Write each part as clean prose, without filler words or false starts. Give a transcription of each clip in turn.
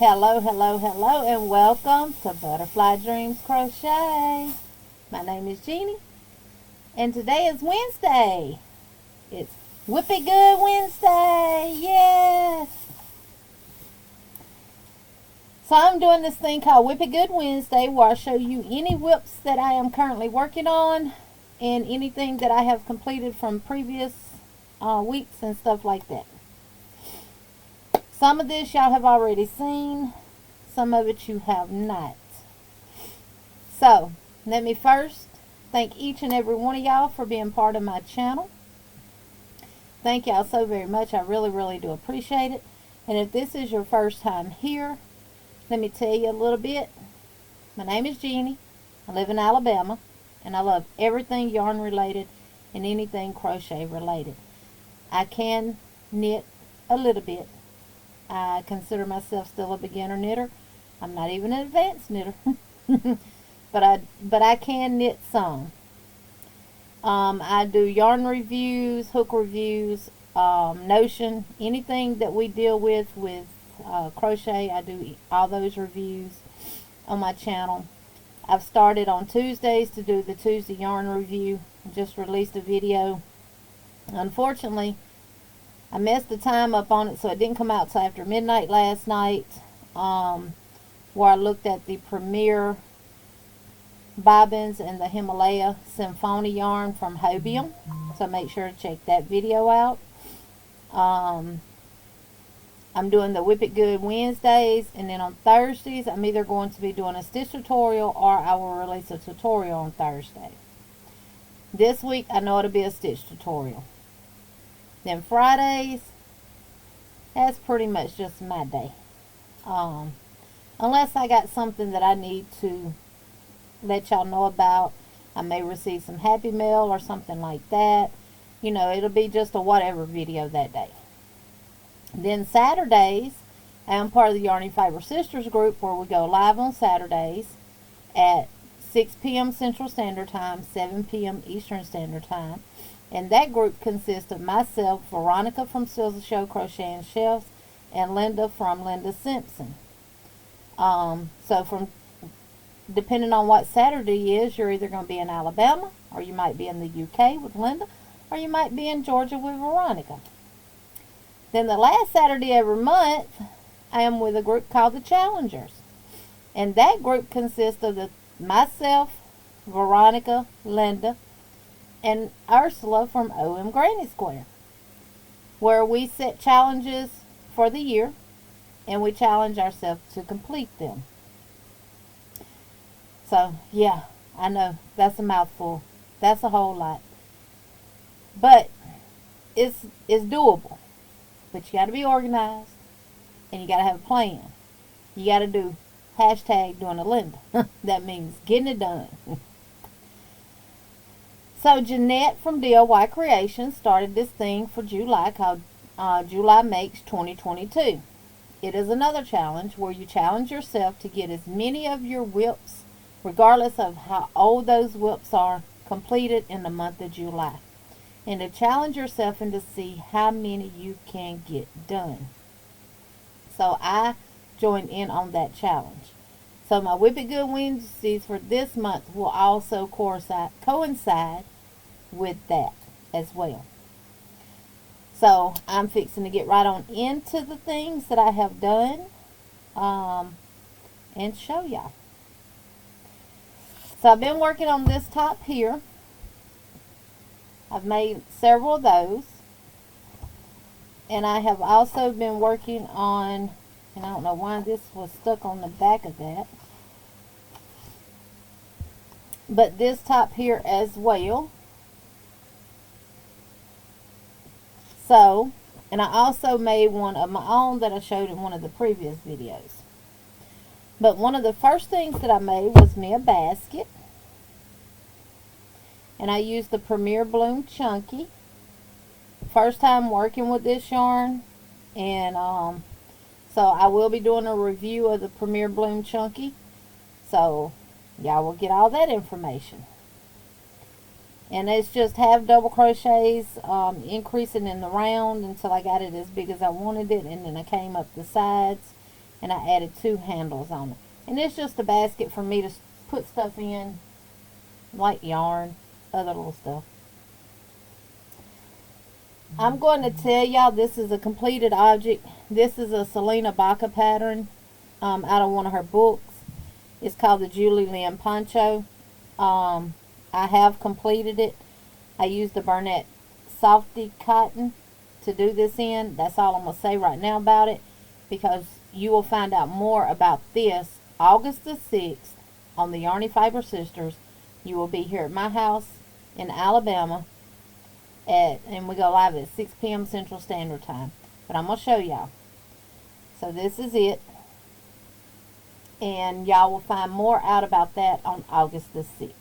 Hello, hello, hello, and welcome to Butterfly Dreams Crochet. My name is Jeannie, and today is Wednesday. It's WIP It Good Wednesday, yes! So I'm doing this thing called WIP It Good Wednesday, where I show you any WIPs that I am currently working on, and anything that I have completed from previous weeks and stuff like that. Some of this y'all have already seen. Some of it you have not. So, let me first thank each and every one of y'all for being part of my channel. Thank y'all so very much. I really, really do appreciate it. And if this is your first time here, let me tell you a little bit. My name is Jeannie. I live in Alabama. And I love everything yarn related and anything crochet related. I can knit a little bit. I consider myself still a beginner knitter. I'm not even an advanced knitter. but I can knit some. I do yarn reviews, hook reviews, notion, anything that we deal with crochet. I do all those reviews on my channel. I've started on Tuesdays to do the Tuesday yarn review. Just released a video. Unfortunately, I messed the time up on it, so it didn't come out till after midnight last night, where I looked at the Premier bobbins and the Himalaya Symphony yarn from Hobium. So make sure to check that video out. I'm doing the WIP It Good Wednesdays, and then on Thursdays, I'm either going to be doing a stitch tutorial or I will release a tutorial on Thursday. This week, I know it'll be a stitch tutorial. Then Fridays, that's pretty much just my day. Unless I got something that I need to let y'all know about. I may receive some happy mail or something like that. You know, it'll be just a whatever video that day. Then Saturdays, I am part of the Yarny Fiber Sisters group, where we go live on Saturdays at 6 p.m. Central Standard Time, 7 p.m. Eastern Standard Time. And that group consists of myself, Veronica from Sizzle Show Crochet and Shelves, and Linda from Linda Simpson. So depending on what Saturday is, you're either going to be in Alabama, or you might be in the UK with Linda, or you might be in Georgia with Veronica. Then the last Saturday every month, I am with a group called the Challengers. And that group consists of myself, Veronica, Linda, and Ursula from OM Granny Square, where we set challenges for the year and we challenge ourselves to complete them. So yeah, I know that's a mouthful. That's a whole lot, but it's doable. But you got to be organized and you got to have a plan. You got to do #doing a Linda. That means getting it done. So Jeanette from DIY Creations started this thing for July called July Makes 2022. It is another challenge where you challenge yourself to get as many of your WIPs, regardless of how old those WIPs are, completed in the month of July. And to challenge yourself and to see how many you can get done. So I joined in on that challenge. So my WIP It Good Wednesdays for this month will also coincide with that as well. So I'm fixing to get right on into the things that I have done and show y'all. So I've been working on this top here. I've made several of those. And I have also been working on, and I don't know why this was stuck on the back of that, but this top here as well. So, and I also made one of my own that I showed in one of the previous videos. But one of the first things that I made was me a basket. And I used the Premier Bloom Chunky. First time working with this yarn. And so I will be doing a review of the Premier Bloom Chunky. So y'all will get all that information. And it's just half double crochets, increasing in the round until I got it as big as I wanted it, and then I came up the sides and I added 2 handles on it. And it's just a basket for me to put stuff in, like yarn, other little stuff. I'm going to tell y'all this is a completed object. This is a Selena Baca pattern out of one of her books. It's called the Julie Lynn Poncho. I have completed it. I used the Bralette Softy Cotton to do this in. That's all I'm going to say right now about it, because you will find out more about this August the 6th on the Yarny Fiber Sisters. You will be here at my house in Alabama, and we go live at 6 p.m. Central Standard Time. But I'm going to show y'all. So this is it. And y'all will find more out about that on August the 6th.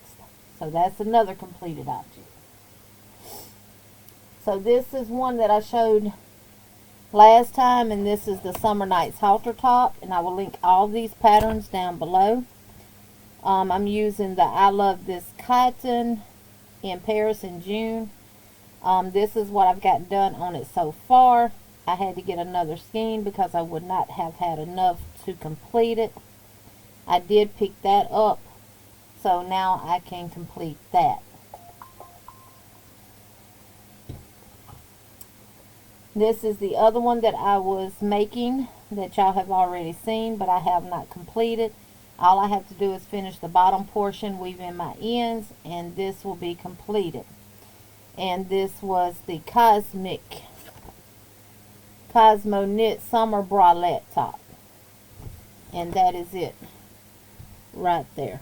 So that's another completed object. So this is one that I showed last time, and this is the Summer Nights halter top, and I will link all these patterns down below. I'm using the I Love This Cotton in Paris in June. This is what I've got done on it so far. I had to get another skein because I would not have had enough to complete it. I did pick that up, so now I can complete that. This is the other one that I was making that y'all have already seen, but I have not completed. All I have to do is finish the bottom portion, weave in my ends, and this will be completed. And this was the Cosmo Knit Summer Bralette top. And that is it right there.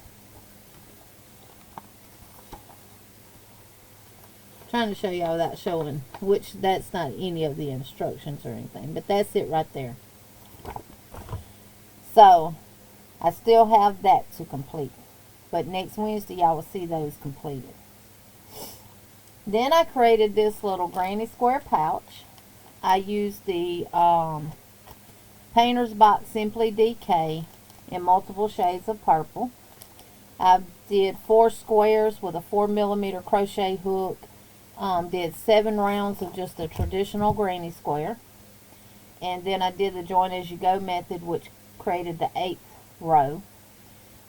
Trying to show y'all without showing, which that's not any of the instructions or anything, but that's it right there. So I still have that to complete, but next Wednesday y'all will see those completed. Then I created this little granny square pouch. I used the Painter's Box Simply DK in multiple shades of purple. I did 4 squares with a 4mm crochet hook. Did 7 rounds of just a traditional granny square. And then I did the join as you go method, which created the 8th row.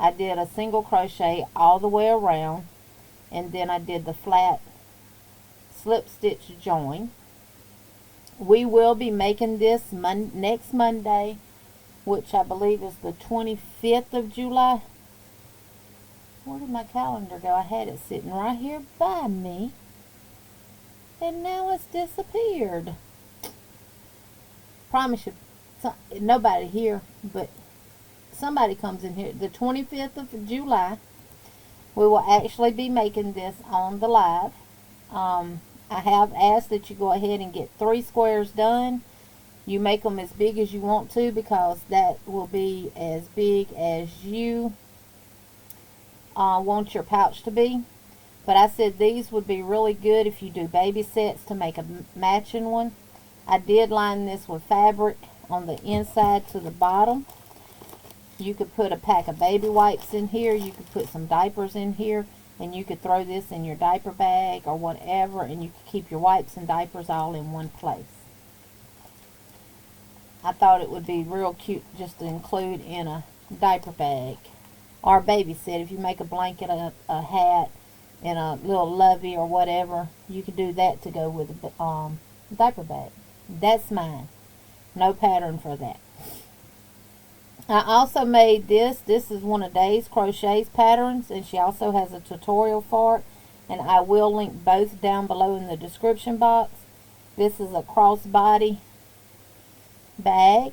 I did a single crochet all the way around, and then I did the flat slip stitch join. We will be making this next Monday, which I believe is the 25th of July. Where did my calendar go? I had it sitting right here by me, and now it's disappeared. Promise you, nobody here, but somebody comes in here. The 25th of July, we will actually be making this on the live. I have asked that you go ahead and get 3 squares done. You make them as big as you want to, because that will be as big as you want your pouch to be. But I said these would be really good if you do baby sets to make a matching one. I did line this with fabric on the inside to the bottom. You could put a pack of baby wipes in here. You could put some diapers in here. And you could throw this in your diaper bag or whatever. And you could keep your wipes and diapers all in one place. I thought it would be real cute just to include in a diaper bag. Or a baby set. If you make a blanket, a hat, and a little lovey or whatever, you could do that to go with a diaper bag. That's mine. No pattern for that. I also made this. This is one of Day's Crochet's patterns, and she also has a tutorial for it, and I will link both down below in the description box. This is a crossbody bag,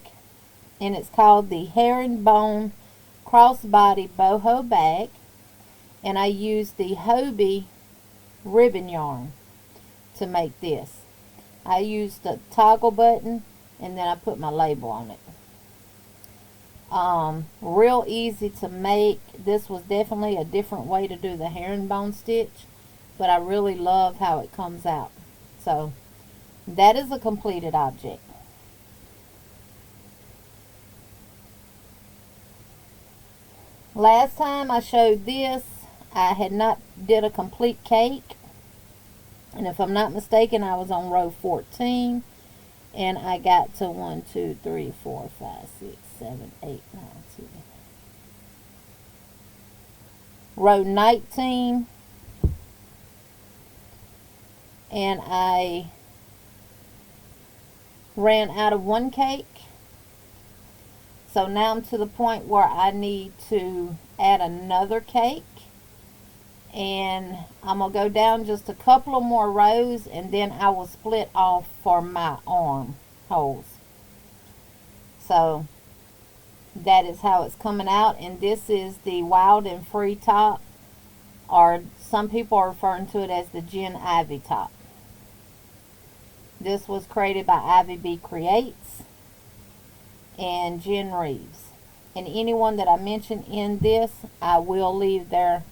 and it's called the Herringbone Crossbody Boho Bag, and I used the Hobie ribbon yarn to make this. I used the toggle button, and then I put my label on it. Real easy to make. This was definitely a different way to do the herringbone stitch, but I really love how it comes out. So that is a completed object. Last time I showed this, I had not did a complete cake, and if I'm not mistaken, I was on row 14, and I got to 1, 2, 3, 4, 5, 6, 7, 8, 9, 10. Row 19, and I ran out of one cake. So now I'm to the point where I need to add another cake. And I'm going to go down just a couple of more rows, and then I will split off for my arm holes. So that is how it's coming out. And this is the Wild and Free top, or some people are referring to it as the Jen Ivy top. This was created by IvyBcreates and Jen Reeves. And anyone that I mention in this, I will leave their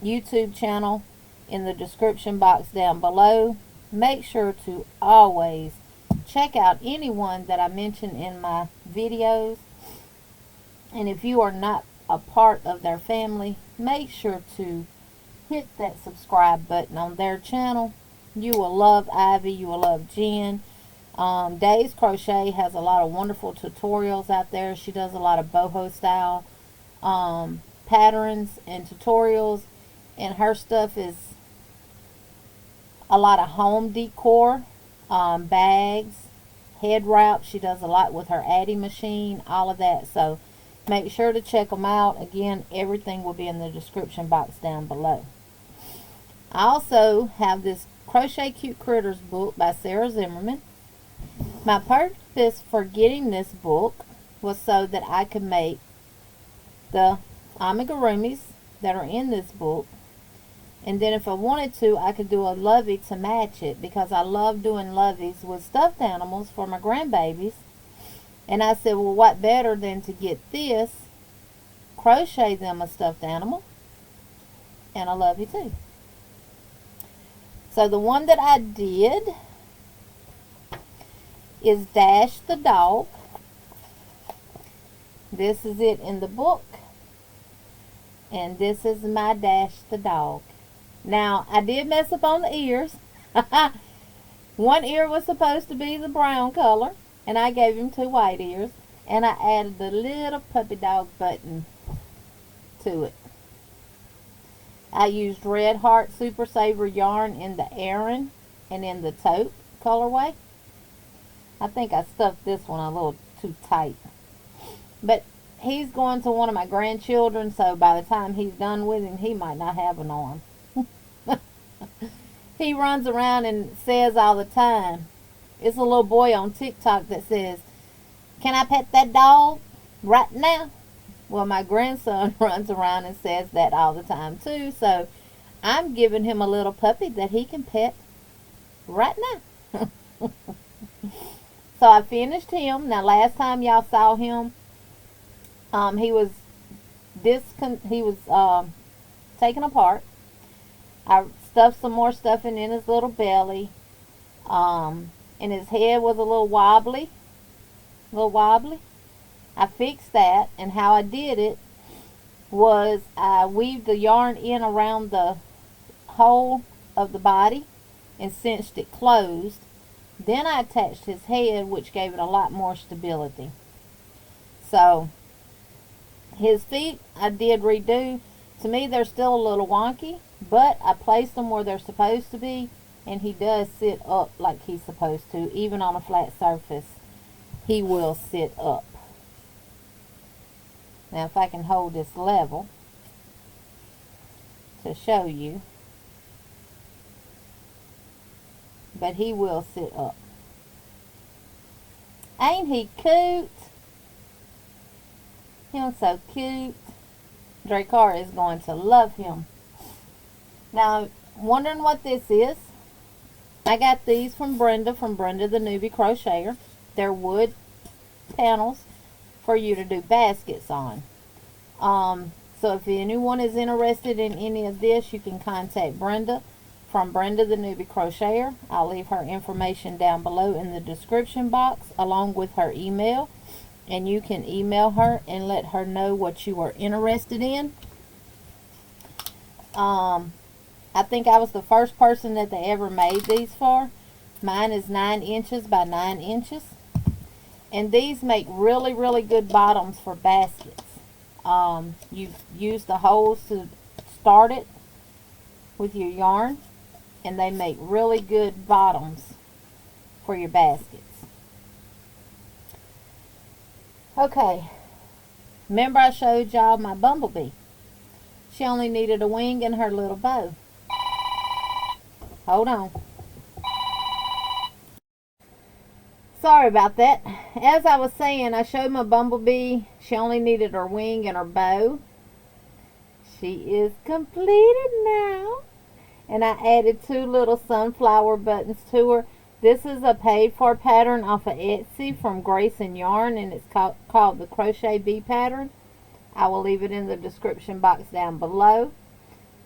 YouTube channel in the description box down below. Make sure to always check out anyone that I mention in my videos. And if you are not a part of their family, make sure to hit that subscribe button on their channel. You will love Ivy. You will love Jen. Days Crochet has a lot of wonderful tutorials out there. She does a lot of boho style patterns and tutorials, and her stuff is a lot of home decor, bags, head wraps. She does a lot with her Addy machine, all of that. So make sure to check them out. Again, everything will be in the description box down below. I also have this Crochet Cute Critters book by Sarah Zimmerman. My purpose for getting this book was so that I could make the amigurumis that are in this book, and then if I wanted to, I could do a lovey to match it, because I love doing loveys with stuffed animals for my grandbabies. And I said, well, what better than to get this, crochet them a stuffed animal and a lovey too. So the one that I did is Dash the dog. This is it in the book, and this is my Dash the dog. Now, I did mess up on the ears. One ear was supposed to be the brown color, and I gave him 2 white ears, and I added the little puppy dog button to it. I used Red Heart Super Saver yarn in the Aran and in the taupe colorway. I think I stuffed this one a little too tight. But he's going to one of my grandchildren, so by the time he's done with him, he might not have an arm. He runs around and says all the time, it's a little boy on TikTok that says, "Can I pet that dog right now?" Well, my grandson runs around and says that all the time too, so I'm giving him a little puppy that he can pet right now. So I finished him. Now, last time y'all saw him, he was taken apart. I stuffed some more stuffing in his little belly, and his head was a little wobbly. I fixed that, and how I did it was I weaved the yarn in around the hole of the body and cinched it closed. Then I attached his head, which gave it a lot more stability. So his feet I did redo. To me, they're still a little wonky, but I placed them where they're supposed to be, and he does sit up like he's supposed to. Even on a flat surface, he will sit up. Now, if I can hold this level to show you, but he will sit up. Ain't he cute? He's so cute. Dracar is going to love him. Now, wondering what this is? I got these from Brenda the Newbie Crocheter. They're wood panels for you to do baskets on. So if anyone is interested in any of this, you can contact Brenda from Brenda the Newbie Crocheter. I'll leave her information down below in the description box along with her email, and you can email her and let her know what you are interested in. I think I was the first person that they ever made these for. Mine is 9 inches by 9 inches. And these make really, really good bottoms for baskets. You use the holes to start it with your yarn, and they make really good bottoms for your baskets. Okay, remember I showed y'all my bumblebee. She only needed a wing and her little bow. Hold on. Sorry about that. As I was saying, I showed my bumblebee. She only needed her wing and her bow. She is completed now. And I added 2 little sunflower buttons to her. This is a paid for pattern off of Etsy from Grace and Yarn, and it's called the Crochet Bee pattern. I will leave it in the description box down below.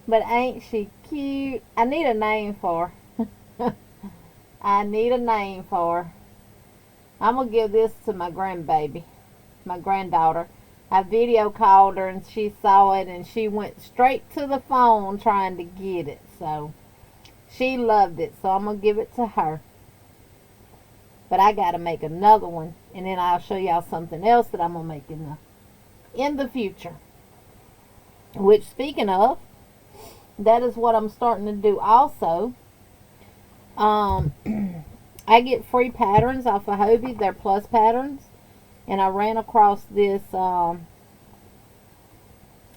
But ain't she cute? I need a name for her. I need a name for her. I'm going to give this to my grandbaby, my granddaughter. I video called her and she saw it and she went straight to the phone trying to get it. So she loved it. So I'm going to give it to her. But I got to make another one. And then I'll show y'all something else that I'm going to make in the future. Which, speaking of, that is what I'm starting to do also. I get free patterns off of Hobie. They're plus patterns. And I ran across this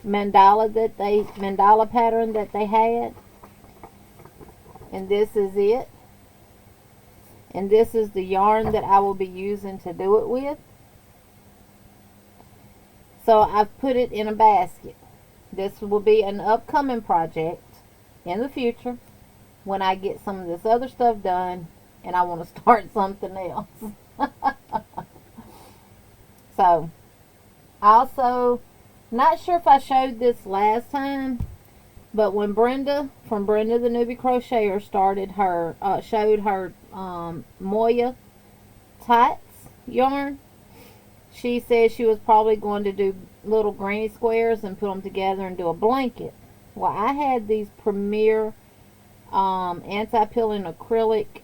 mandala pattern that they had. And this is it. And this is the yarn that I will be using to do it with. So I've put it in a basket. This will be an upcoming project in the future when I get some of this other stuff done and I want to start something else. So, also, not sure if I showed this last time, but when Brenda, from Brenda the Newbie Crocheter, started her, showed her Moya Tights yarn, she said she was probably going to do little granny squares and put them together and do a blanket. Well, I had these Premier anti-pilling acrylic.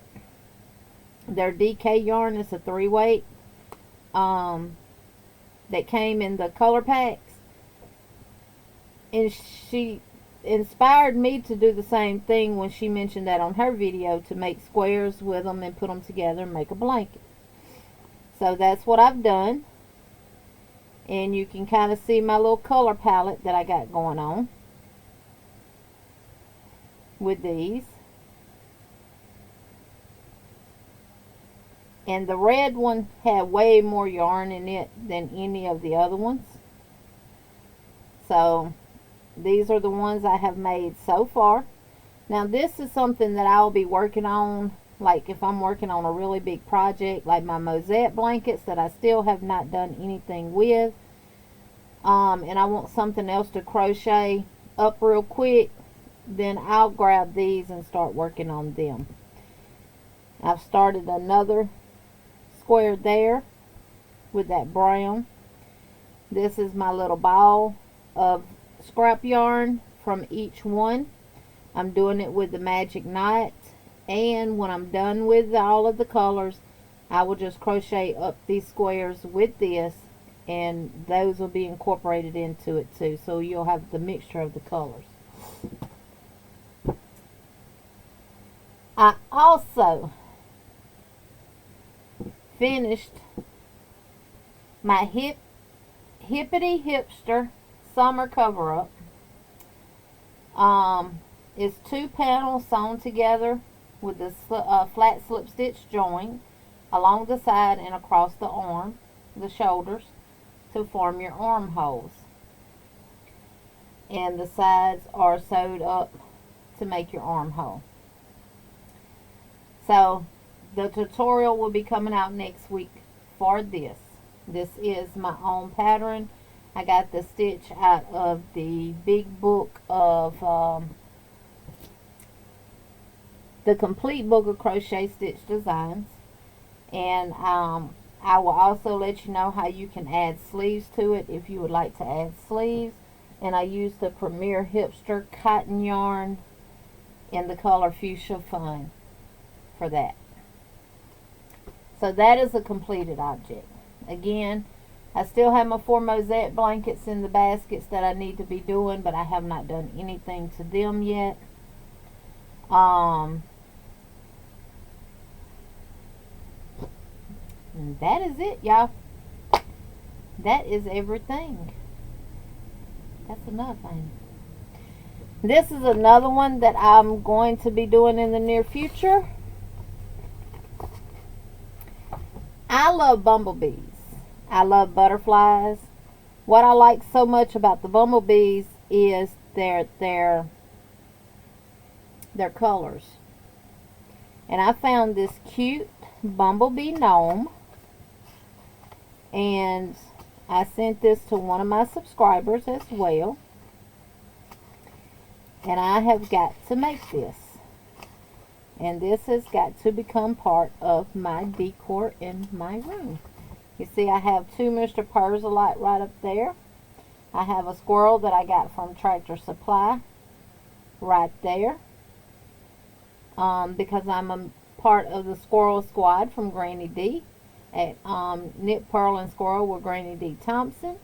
Their DK yarn is a 3-weight that came in the color packs. And she inspired me to do the same thing when she mentioned that on her video, to make squares with them and put them together and make a blanket. So that's what I've done. And you can kind of see my little color palette that I got going on with these. And the red one had way more yarn in it than any of the other ones. So these are the ones I have made so far. Now this is something that I'll be working on, like if I'm working on a really big project like my mosaic blankets that I still have not done anything with. And I want something else to crochet up real quick, then I'll grab these and start working on them. I've started another square there with that brown. This is my little ball of scrap yarn from each one. I'm doing it with the magic knot, and when I'm done with all of the colors, I will just crochet up these squares with this, and those will be incorporated into it too, so you'll have the mixture of the colors. I also finished my Hippity Hipster summer cover-up. It's 2 panels sewn together with the flat slip stitch join along the side and across the arm, the shoulders, to form your armholes. And the sides are sewed up to make your armhole. So the tutorial will be coming out next week for this. This is my own pattern. I got the stitch out of the big book of the complete book of crochet stitch designs. And I will also let you know how you can add sleeves to it if you would like to add sleeves. And I used the Premier Hipster cotton yarn in the color Fuchsia Fun for that. So that is a completed object. Again, I still have my 4 mosaic blankets in the baskets that I need to be doing, but I have not done anything to them yet. And that is it, y'all. That is everything. That's enough, ain't it? This is another one that I'm going to be doing in the near future. I love bumblebees. I love butterflies. What I like so much about the bumblebees is their colors. And I found this cute bumblebee gnome, and I sent this to one of my subscribers as well, and I have got to make this, and this has got to become part of my decor in my room. You see, I have 2 Mr. Persilite right up there. I have a squirrel that I got from Tractor Supply right there, because I'm a part of the squirrel squad from Granny D at Knit Pearl and Squirrel with Granny D Thompson.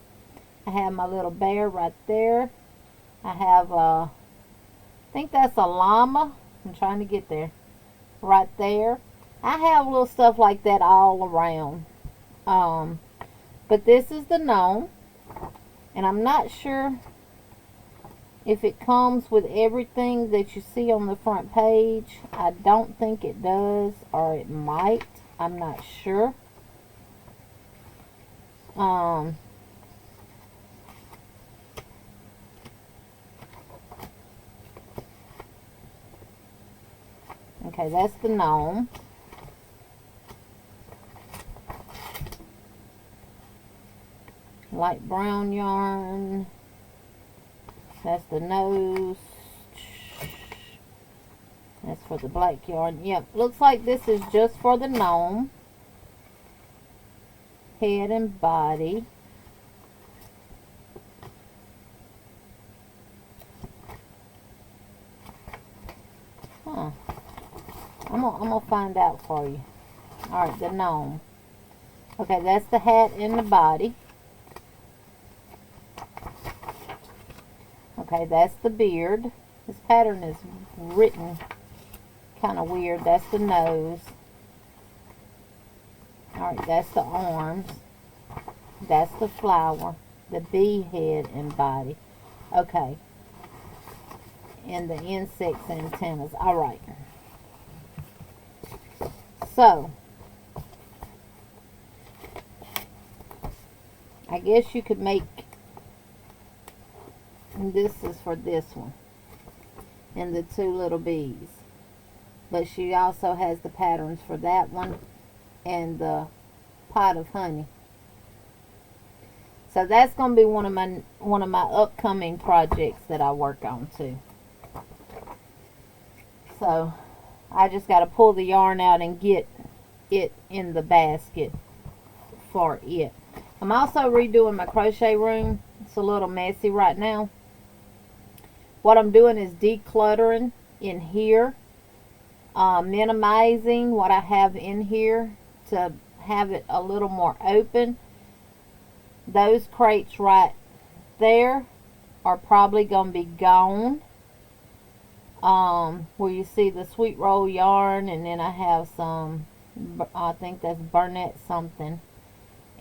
I have my little bear right there. I have I think that's a llama. I'm trying to get there. Right there. I have little stuff like that all around. But this is the gnome, and I'm not sure if it comes with everything that you see on the front page. I don't think it does, or it might. I'm not sure. Okay, that's the gnome. Light brown yarn. That's the nose. That's for the black yarn. Yep, looks like this is just for the gnome. Head and body. Huh. I'm gonna find out for you. Alright, the gnome. Okay, that's the hat and the body. Okay, that's the beard. This pattern is written kind of weird. That's the nose. Alright, that's the arms. That's the flower. The bee head and body. Okay. And the insect's antennas. Alright. So, I guess you could make, and this is for this one, and the 2 little bees. But she also has the patterns for that one and the pot of honey. So that's going to be one of my upcoming projects that I work on too. So I just got to pull the yarn out and get it in the basket for it. I'm also redoing my crochet room. It's a little messy right now. What I'm doing is decluttering in here, minimizing what I have in here to have it a little more open. Those crates right there are probably going to be gone. Where you see the sweet roll yarn, and then I have some, I think that's Burnett something,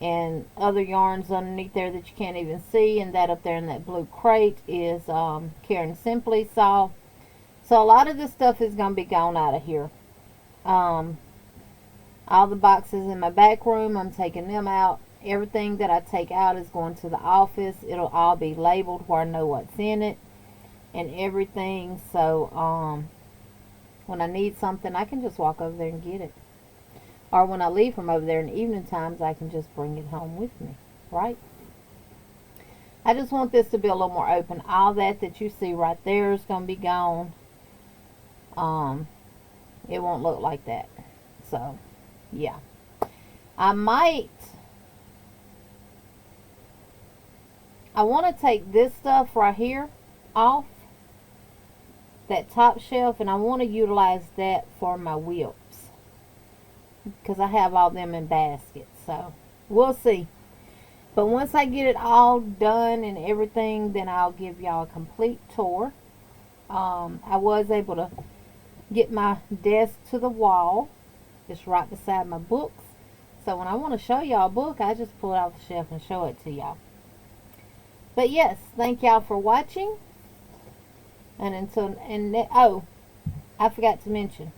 and other yarns underneath there that you can't even see, and that up there in that blue crate is Karen Simply Saw. So a lot of this stuff is going to be gone out of here. All the boxes in my back room, I'm taking them out. Everything that I take out is going to the office. It'll all be labeled where I know what's in it and everything. So when I need something, I can just walk over there and get it. Or when I leave from over there in the evening times, I can just bring it home with me, right? I just want this to be a little more open. All that you see right there is going to be gone. It won't look like that. So, yeah. I want to take this stuff right here off that top shelf, and I want to utilize that for my WIPs, because I have all them in baskets. So We'll see. But once I get it all done and everything, then I'll give y'all a complete tour. I was able to get my desk to the wall, just right beside my books. So when I want to show y'all a book, I just pull it off the shelf and show it to y'all. But yes, thank y'all for watching. And oh, I forgot to mention,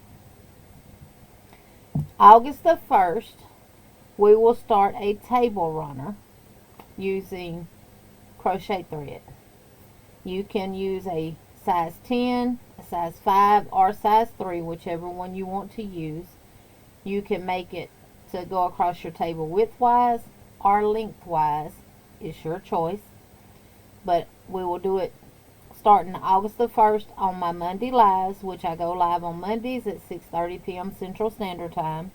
August the 1st, we will start a table runner using crochet thread. You can use a size 10, a size 5, or size 3, whichever one you want to use. You can make it to go across your table widthwise or lengthwise. It's your choice. But we will do it starting August the 1st on my Monday lives, which I go live on Mondays at 6:30 p.m. Central Standard Time.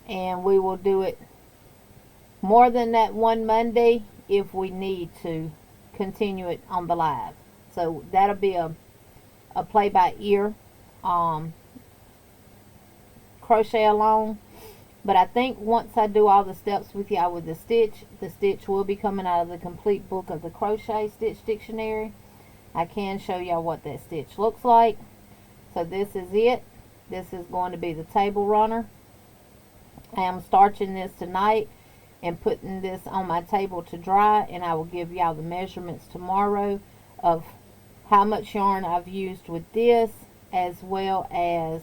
And we will do it more than that one Monday if we need to continue it on the live. So that'll be a play by ear crochet along. But I think once I do all the steps with y'all with the stitch will be coming out of the complete book of the Crochet Stitch Dictionary. I can show y'all what that stitch looks like. So this is it. This is going to be the table runner. I am starching this tonight and putting this on my table to dry, and I will give y'all the measurements tomorrow of how much yarn I've used with this, as well as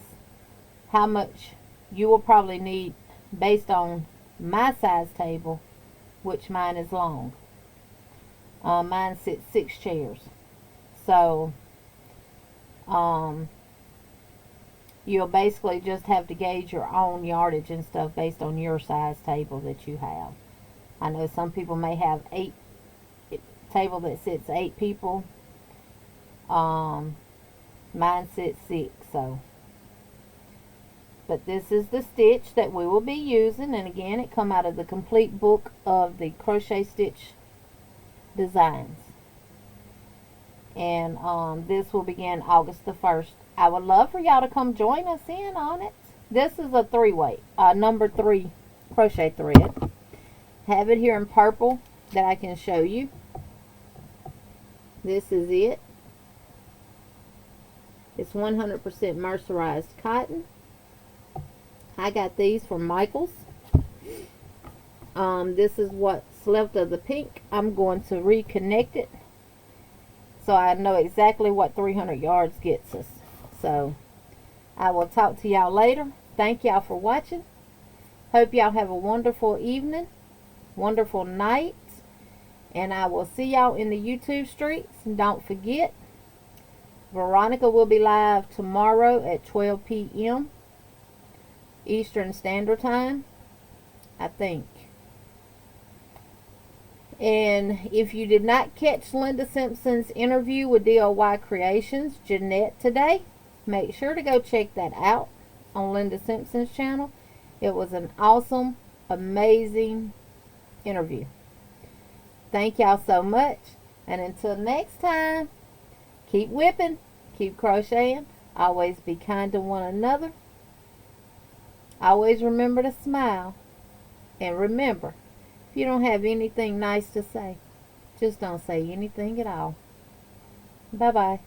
how much you will probably need based on my size table, which mine is long. Mine sits 6 chairs. So you'll basically just have to gauge your own yardage and stuff based on your size table that you have. I know some people may have a table that sits 8 people. Mine sits 6, so. But this is the stitch that we will be using, and again, it come out of the complete book of the Crochet Stitch Designs. And this will begin August the 1st. I would love for y'all to come join us in on it. This is a 3-weight, number 3 crochet thread. Have it here in purple that I can show you. This is it. It's 100% mercerized cotton. I got these from Michael's. This is what's left of the pink. I'm going to reconnect it so I know exactly what 300 yards gets us. So I will talk to y'all later. Thank y'all for watching. Hope y'all have a wonderful evening, wonderful night, and I will see y'all in the YouTube streets. And don't forget, Veronica will be live tomorrow at 12 p.m. Eastern Standard Time, I think. And if you did not catch Linda Simpson's interview with DIY Creations, Jeanette, today, make sure to go check that out on Linda Simpson's channel. It was an awesome, amazing interview. Thank y'all so much. And until next time, keep whipping, keep crocheting, always be kind to one another. Always remember to smile. And remember, if you don't have anything nice to say, just don't say anything at all. Bye-bye.